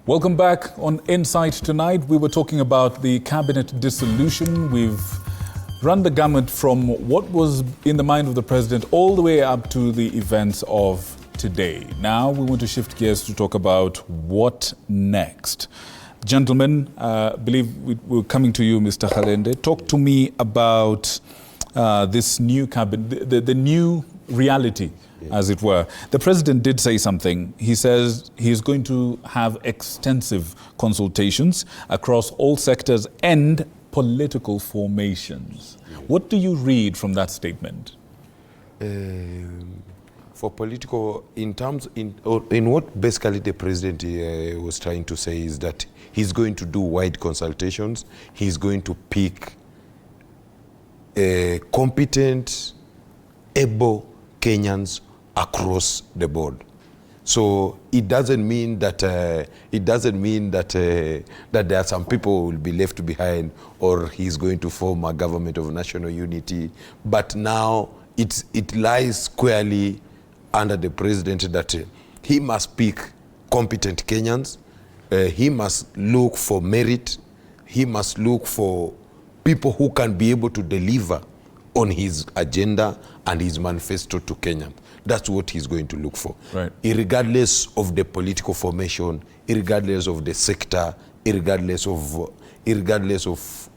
Welcome back on Insight tonight. We were talking about the cabinet dissolution. We've run the gamut from what was in the mind of the president all the way up to the events of today. Now we want to shift gears to talk about what next. Gentlemen, I believe we're coming to you, Mr. Khalende. Talk to me about this new cabinet, the new reality, as it were. The president did say something. He says he's going to have extensive consultations across all sectors and political formations. What do you read from that statement? For political, in what basically the president was trying to say is that he's going to do wide consultations. He's going to pick competent, able Kenyans across the board. So it doesn't mean that that there are some people who will be left behind, or he's going to form a government of national unity. But now it lies squarely under the president that he must pick competent Kenyans. He must look for merit. He must look for people who can be able to deliver on his agenda and his manifesto to Kenya. That's what he's going to look for. Right. Irregardless of the political formation, irregardless of the sector, irregardless of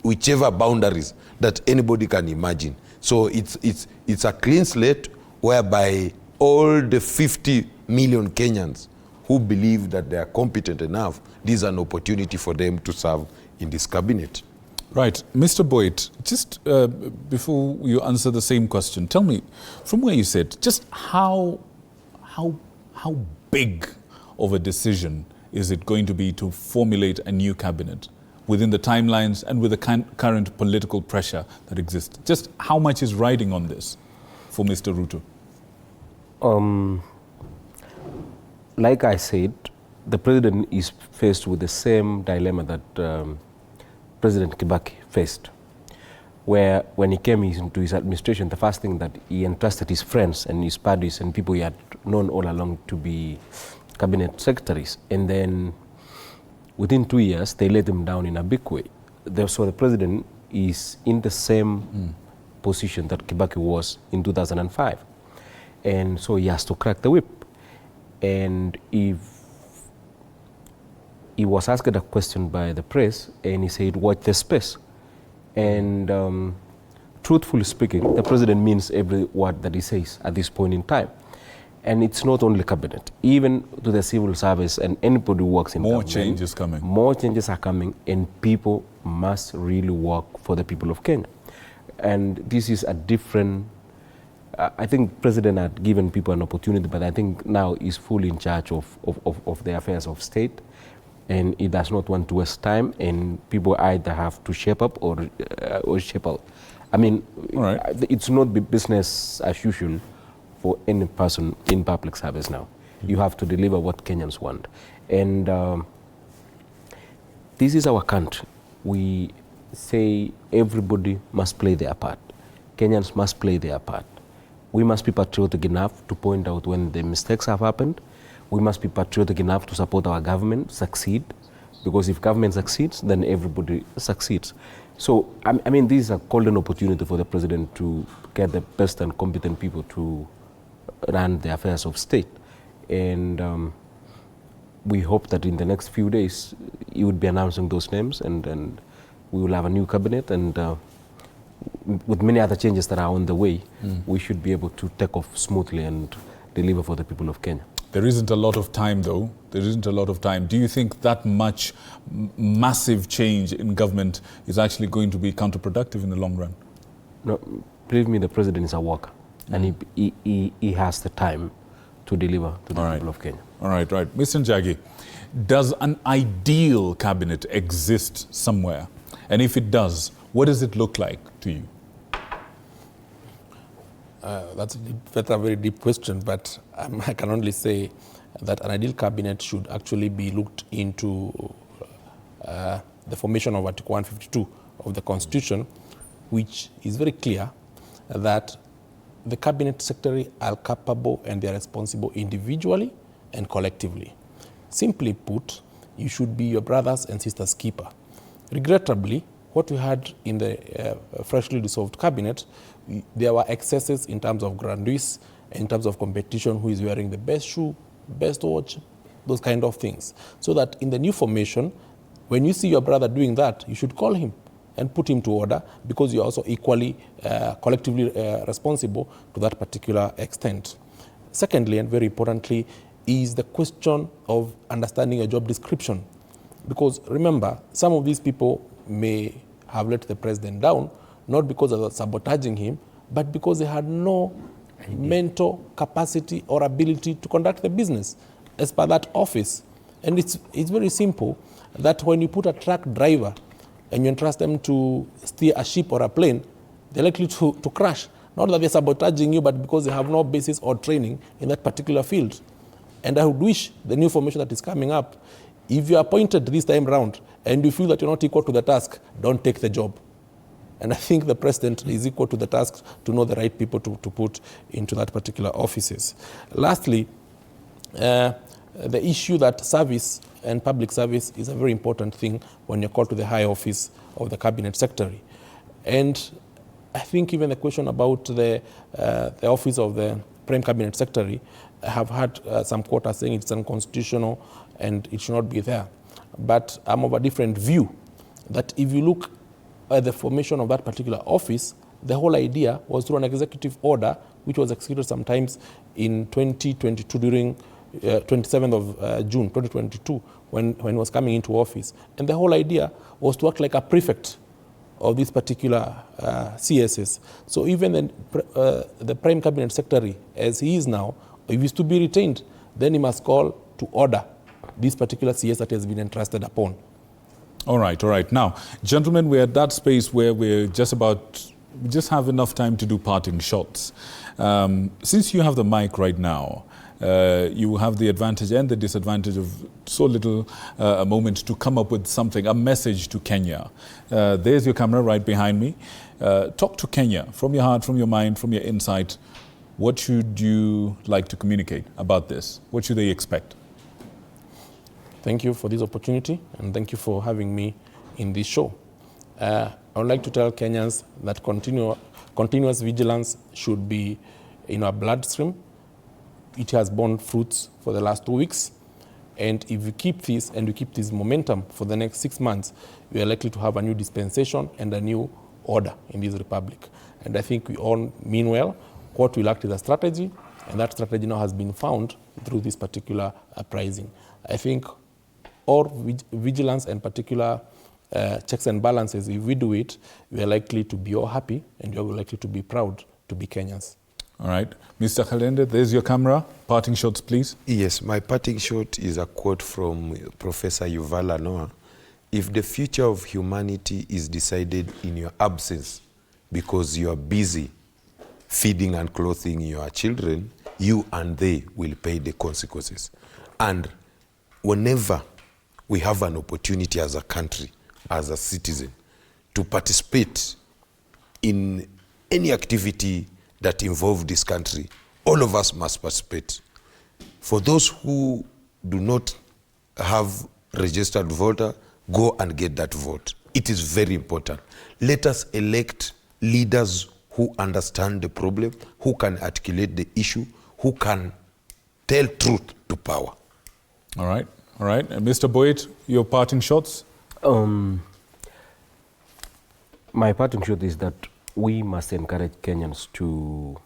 whichever boundaries that anybody can imagine. So it's a clean slate whereby all the 50 million Kenyans who believe that they are competent enough, this is an opportunity for them to serve in this cabinet. Right. Mr. Boit, just before you answer the same question, tell me, from where you sit, just how big of a decision is it going to be to formulate a new cabinet within the timelines and with the current political pressure that exists? Just how much is riding on this for Mr. Ruto? Like I said, the president is faced with the same dilemma that President Kibaki faced, where when he came into his administration, the first thing that he entrusted his friends and his buddies and people he had known all along to be cabinet secretaries. And then within 2 years, they let him down in a big way. So the president is in the same position that Kibaki was in 2005. And so he has to crack the whip. And if he was asked a question by the press, and he said, watch the space. And truthfully speaking, the president means every word that he says at this point in time. And it's not only cabinet, even to the civil service and anybody who works in government. More changes coming. More changes are coming, and people must really work for the people of Kenya. And this is a different, I think president had given people an opportunity, but I think now he's fully in charge of the affairs of state. And he does not want to waste time, and people either have to shape up or shape out. I mean, it's not business as usual for any person in public service now. You have to deliver what Kenyans want. And this is our country. We say everybody must play their part. Kenyans must play their part. We must be patriotic enough to point out when the mistakes have happened. We must be patriotic enough to support our government succeed, because if government succeeds, then everybody succeeds. So, I mean, this is a golden opportunity for the president to get the best and competent people to run the affairs of state. And we hope that in the next few days, he would be announcing those names, and we will have a new cabinet, and with many other changes that are on the way, we should be able to take off smoothly and deliver for the people of Kenya. There isn't a lot of time, though. There isn't a lot of time. Do you think that much massive change in government is actually going to be counterproductive in the long run? No, believe me, the president is a worker, and he has the time to deliver to the people of Kenya. All right. Mr. Njagi, does an ideal cabinet exist somewhere? And if it does, what does it look like to you? That's a very deep question, but I can only say that an ideal cabinet should actually be looked into the formation of Article 152 of the Constitution, which is very clear that the cabinet secretary are capable and they are responsible individually and collectively. Simply put, you should be your brothers and sisters' keeper. Regrettably, what we had in the freshly dissolved cabinet, there were excesses in terms of grandiose, in terms of competition, who is wearing the best shoe, best watch, those kind of things. So that in the new formation, when you see your brother doing that, you should call him and put him to order, because you're also equally, collectively responsible to that particular extent. Secondly, and very importantly, is the question of understanding a job description. Because remember, some of these people may have let the president down, not because of sabotaging him, but because they had no mental capacity or ability to conduct the business as per that office. And it's very simple, that when you put a truck driver and you entrust them to steer a ship or a plane, they're likely to crash. Not that they're sabotaging you, but because they have no basis or training in that particular field. And I would wish the new formation that is coming up, if you're appointed this time round and you feel that you're not equal to the task, don't take the job. And I think the president is equal to the task to know the right people to put into that particular offices. Lastly, the issue that service and public service is a very important thing when you're called to the high office of the cabinet secretary. And I think even the question about the office of the prime cabinet secretary, I have had some quotas saying it's unconstitutional and it should not be there. But I'm of a different view, that if you look at the formation of that particular office, the whole idea was through an executive order, which was executed sometimes in 2022 during 27th of June 2022, when he was coming into office. And the whole idea was to act like a prefect of these particular CSS. So even the prime cabinet secretary, as he is now, if he's to be retained, then he must call to order this particular CS that has been entrusted upon. All right. Now, gentlemen, we're at that space where we just have enough time to do parting shots. Since you have the mic right now, you have the advantage and the disadvantage of so little a moment to come up with something, a message to Kenya. There's your camera right behind me. Talk to Kenya from your heart, from your mind, from your insight. What should you like to communicate about this? What should they expect? Thank you for this opportunity, and thank you for having me in this show. I would like to tell Kenyans that continuous vigilance should be in our bloodstream. It has borne fruits for the last 2 weeks. And if we keep this and we keep this momentum for the next 6 months, we are likely to have a new dispensation and a new order in this republic. And I think we all mean well. What we lacked is a strategy, and that strategy now has been found through this particular uprising. I think all vigilance and particular checks and balances, if we do it, we are likely to be all happy, and we are likely to be proud to be Kenyans. All right. Mr. Khalende, there's your camera. Parting shots, please. Yes, my parting shot is a quote from Professor Yuval Noah. If the future of humanity is decided in your absence because you are busy feeding and clothing your children, you and they will pay the consequences. And whenever we have an opportunity as a country, as a citizen, to participate in any activity that involve this country, all of us must participate. For those who do not have registered voter, go and get that vote. It is very important. Let us elect leaders who understand the problem, who can articulate the issue, who can tell truth to power. All right. And Mr. Boit, your parting shots? My parting shot is that we must encourage Kenyans to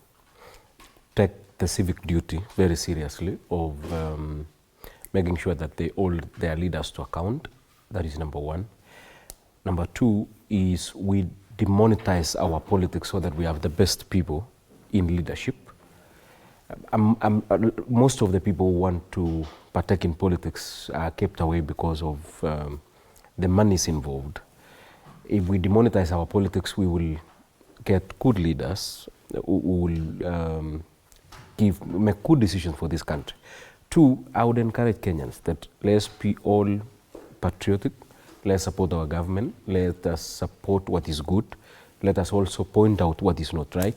take the civic duty very seriously of making sure that they hold their leaders to account. That is number one. Number two is we demonetize our politics so that we have the best people in leadership. Most of the people who want to partake in politics are kept away because of the monies involved. If we demonetize our politics, we will get good leaders who will make good decisions for this country. Two, I would encourage Kenyans that let's be all patriotic, let's support our government, let us support what is good, let us also point out what is not right,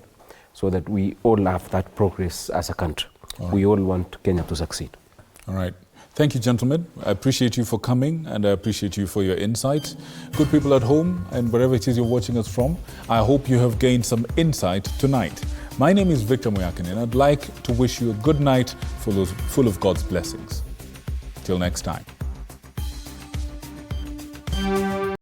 so that we all have that progress as a country. We all want Kenya to succeed. All right. Thank you, gentlemen. I appreciate you for coming and I appreciate you for your insight. Good people at home and wherever it is you're watching us from, I hope you have gained some insight tonight. My name is Victor Moyakin and I'd like to wish you a good night full of God's blessings. Till next time.